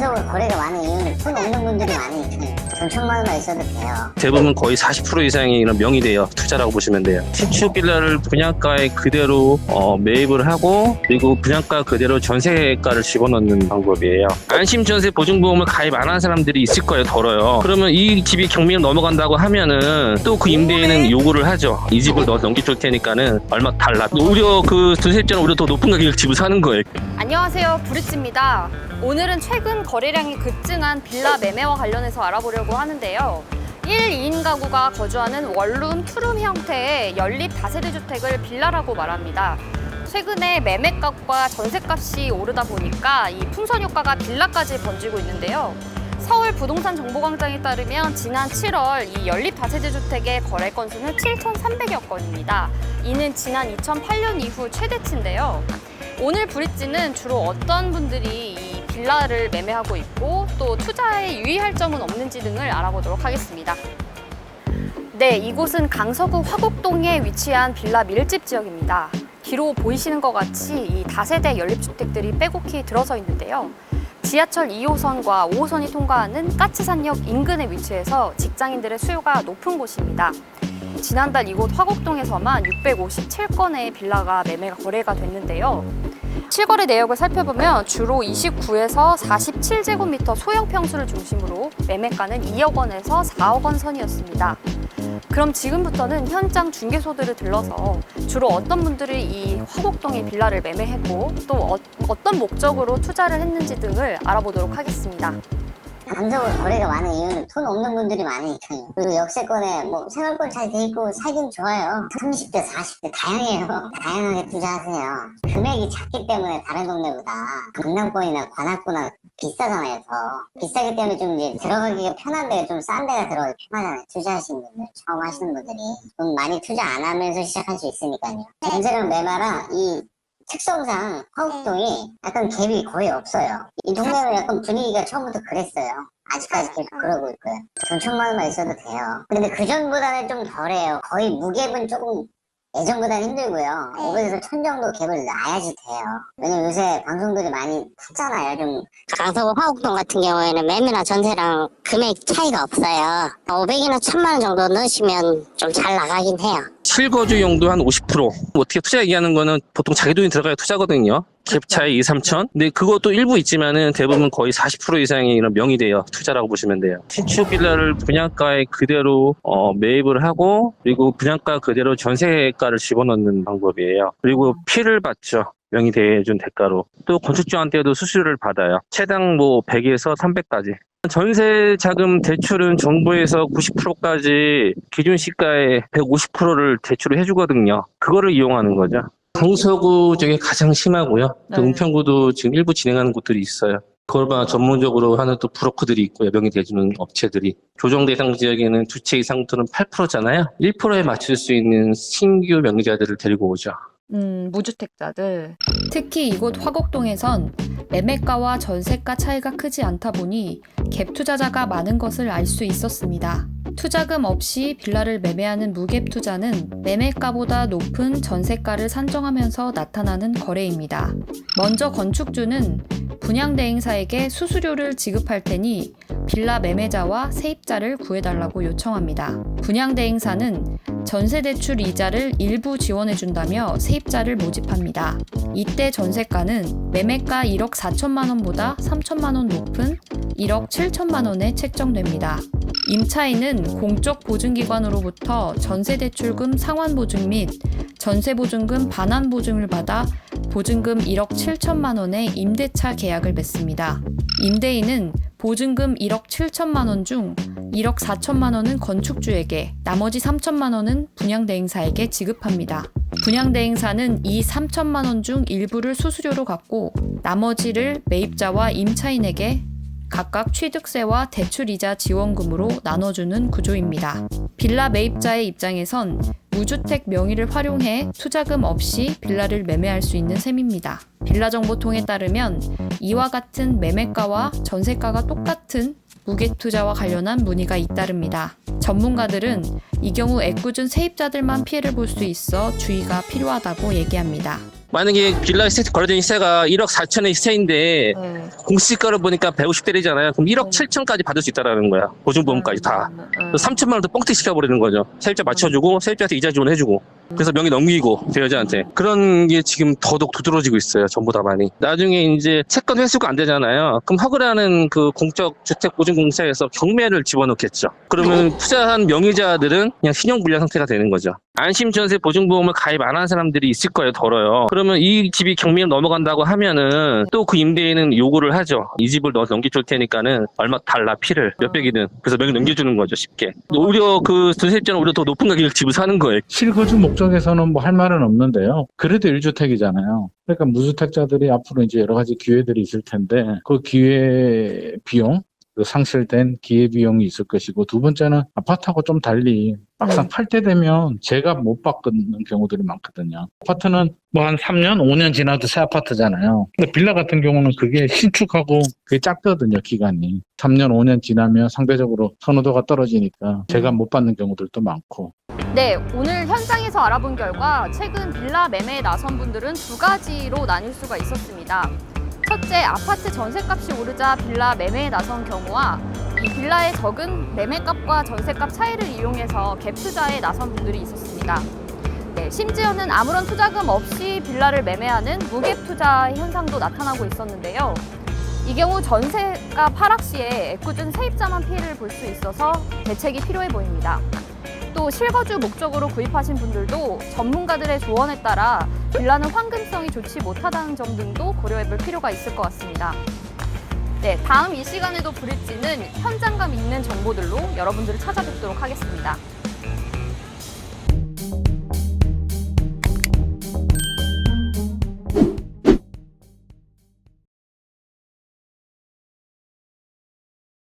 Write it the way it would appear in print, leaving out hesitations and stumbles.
단적으로 거래가 많은 이유는 돈 없는 분들이 많으니까요. 돈 1,000만 원만 있어도 돼요. 대부분 거의 40% 이상이 이런 명의대여 투자라고 보시면 돼요. 신축 빌라를 분양가에 그대로 매입을 하고 그리고 분양가 그대로 전세가를 집어넣는 방법이에요. 안심전세 보증보험을 가입 안 한 사람들이 있을 거예요. 덜어요. 그러면 이 집이 경매를 넘어간다고 하면은 또 그 임대인은 요구를 하죠. 이 집을 너 넘겨줄 테니까는 얼마 달라. 오히려 그 전세입자는 오히려 더 높은 가격에 집을 사는 거예요. 안녕하세요, 브릿지입니다. 오늘은 최근 거래량이 급증한 빌라 매매와 관련해서 알아보려고 하는데요. 1, 2인 가구가 거주하는 원룸, 투룸 형태의 연립 다세대 주택을 빌라라고 말합니다. 최근에 매매값과 전세값이 오르다 보니까 이 풍선 효과가 빌라까지 번지고 있는데요. 서울 부동산 정보광장에 따르면 지난 7월 이 연립 다세대 주택의 거래 건수는 7,300여 건입니다. 이는 지난 2008년 이후 최대치인데요. 오늘 브릿지는 주로 어떤 분들이 이 빌라를 매매하고 있고 또 투자에 유의할 점은 없는지 등을 알아보도록 하겠습니다. 네, 이곳은 강서구 화곡동에 위치한 빌라 밀집 지역입니다. 뒤로 보이시는 것 같이 이 다세대 연립주택들이 빼곡히 들어서 있는데요. 지하철 2호선과 5호선이 통과하는 까치산역 인근에 위치해서 직장인들의 수요가 높은 곳입니다. 지난달 이곳 화곡동에서만 657건의 빌라가 매매가 거래가 됐는데요. 실거래 내역을 살펴보면 주로 29에서 47제곱미터 소형 평수를 중심으로 매매가는 2억 원에서 4억 원 선이었습니다. 그럼 지금부터는 현장 중개소들을 들러서 주로 어떤 분들이 이 화곡동의 빌라를 매매했고 또 어떤 목적으로 투자를 했는지 등을 알아보도록 하겠습니다. 단적으로 거래가 많은 이유는 돈 없는 분들이 많으니까요. 그리고 역세권에 뭐 생활권 잘 돼 있고 살긴 좋아요. 30대, 40대 다양해요. 다양하게 투자하세요. 금액이 작기 때문에 다른 동네보다 강남권이나 관악구나 비싸잖아요. 더 비싸기 때문에 좀 이제 들어가기가 편한데 좀 싼 데가 들어가기 편하잖아요. 투자하시는 분들, 처음 하시는 분들이 돈 많이 투자 안 하면서 시작할 수 있으니까요. 전세랑 매매랑 이 특성상 화곡동이 약간 갭이 거의 없어요. 이 동네는 약간 분위기가 처음부터 그랬어요. 아직까지 계속 그러고 있고요. 돈 1,000만 원만 있어도 돼요. 근데 그전보다는 좀 덜해요. 거의 무갭은 조금 예전보다는 힘들고요. 500에서 1,000 정도 갭을 놔야지 돼요. 왜냐면 요새 방송들이 많이 탔잖아요. 좀 강서구 화곡동 같은 경우에는 매매나 전세랑 금액 차이가 없어요. 500이나 1,000만 원 정도 넣으시면 좀 잘 나가긴 해요. 실거주용도 한 50%. 어떻게 투자 얘기하는 거는 보통 자기 돈이 들어가야 투자거든요. 갭 차이 2, 3천. 근데 그것도 일부 있지만은 대부분 거의 40% 이상이 이런 명의대여 투자라고 보시면 돼요. 신축 빌라를 분양가에 그대로 매입을 하고 그리고 분양가 그대로 전세가를 집어넣는 방법이에요. 그리고 피를 받죠. 명의대여해준 대가로. 또 건축주한테도 수수료를 받아요. 최당 뭐 100에서 300까지. 전세 자금 대출은 정부에서 90%까지 기준 시가의 150%를 대출을 해주거든요. 그거를 이용하는 거죠. 강서구 쪽에 가장 심하고요. 또 은평구도 지금 일부 진행하는 곳들이 있어요. 그걸 전문적으로 하는 또 브로커들이 있고요. 명의대주는 업체들이. 조정 대상 지역에는 두 채 이상부터는 8%잖아요. 1%에 맞출 수 있는 신규 명의자들을 데리고 오죠. 무주택자들. 특히 이곳 화곡동에선 매매가와 전세가 차이가 크지 않다 보니 갭 투자자가 많은 것을 알 수 있었습니다. 투자금 없이 빌라를 매매하는 무갭 투자는 매매가보다 높은 전세가를 산정하면서 나타나는 거래입니다. 먼저 건축주는 분양대행사에게 수수료를 지급할 테니 빌라 매매자와 세입자를 구해달라고 요청합니다. 분양대행사는 전세대출 이자를 일부 지원해준다며 세입자를 모집합니다. 이때 전세가는 매매가 1억 4천만 원보다 3천만 원 높은 1억 7천만 원에 책정됩니다. 임차인은 공적 보증기관으로부터 전세대출금 상환보증 및 전세보증금 반환보증을 받아 보증금 1억 7천만 원의 임대차 계약을 맺습니다. 임대인은 보증금 1억 7천만 원 중 1억 4천만 원은 건축주에게, 나머지 3천만 원은 분양대행사에게 지급합니다. 분양대행사는 이 3천만 원 중 일부를 수수료로 갚고 나머지를 매입자와 임차인에게 각각 취득세와 대출이자 지원금으로 나눠주는 구조입니다. 빌라 매입자의 입장에선 무주택 명의를 활용해 투자금 없이 빌라를 매매할 수 있는 셈입니다. 빌라정보통에 따르면 이와 같은 매매가와 전세가가 똑같은 무갭 투자와 관련한 문의가 잇따릅니다. 전문가들은 이 경우 애꿎은 세입자들만 피해를 볼 수 있어 주의가 필요하다고 얘기합니다. 만약에 빌라 시세 거래된 시세가 1억 4천의 시세인데 공시가를 보니까 150대리잖아요. 그럼 1억 7천까지 받을 수 있다라는 거야. 보증보험까지 다. 3천만 원도 뻥튀기 시켜버리는 거죠. 세입자 맞춰주고 세입자한테 이자 지원해주고. 그래서 명의 넘기고 그 여자한테. 그런 게 지금 더더욱 두드러지고 있어요. 전부 다 많이. 나중에 이제 채권 회수가 안 되잖아요. 그럼 허그라는 그 공적 주택보증공사에서 경매를 집어넣겠죠. 그러면 투자한 명의자들은 그냥 신용불량 상태가 되는 거죠. 안심전세 보증보험을 가입 안 한 사람들이 있을 거예요. 덜어요. 그러면 이 집이 경매를 넘어간다고 하면은 또 그 임대인은 요구를 하죠. 이 집을 너 넘겨줄 테니까는 얼마 달라 피를 몇백이든. 그래서 명의 넘겨주는 거죠. 쉽게. 오히려 그 전세입자는 오히려 더 높은 가격에 집을 사는 거예요. 실거주 목적에서는 뭐 할 말은 없는데요. 그래도 1주택이잖아요. 그러니까 무주택자들이 앞으로 이제 여러 가지 기회들이 있을 텐데 그 기회 비용, 그 상실된 기회 비용이 있을 것이고, 두 번째는 아파트하고 좀 달리 막상 팔 때 되면 제값 못 받는 경우들이 많거든요. 아파트는 뭐 한 3년, 5년 지나도 새 아파트잖아요. 근데 빌라 같은 경우는 그게 신축하고 그게 짧거든요, 기간이. 3년, 5년 지나면 상대적으로 선호도가 떨어지니까 제값 못 받는 경우들도 많고. 네, 오늘 현장에서 알아본 결과 최근 빌라 매매에 나선 분들은 두 가지로 나뉠 수가 있었습니다. 첫째, 아파트 전셋값이 오르자 빌라 매매에 나선 경우와 이 빌라의 적은 매매값과 전셋값 차이를 이용해서 갭 투자에 나선 분들이 있었습니다. 네, 심지어는 아무런 투자금 없이 빌라를 매매하는 무갭 투자 현상도 나타나고 있었는데요. 이 경우 전세가 하락 시에 애꿎은 세입자만 피해를 볼 수 있어서 대책이 필요해 보입니다. 또 실거주 목적으로 구입하신 분들도 전문가들의 조언에 따라 빌라는 환금성이 좋지 못하다는 점 등도 고려해 볼 필요가 있을 것 같습니다. 네, 다음 이 시간에도 브릿지는 현장감 있는 정보들로 여러분들을 찾아뵙도록 하겠습니다.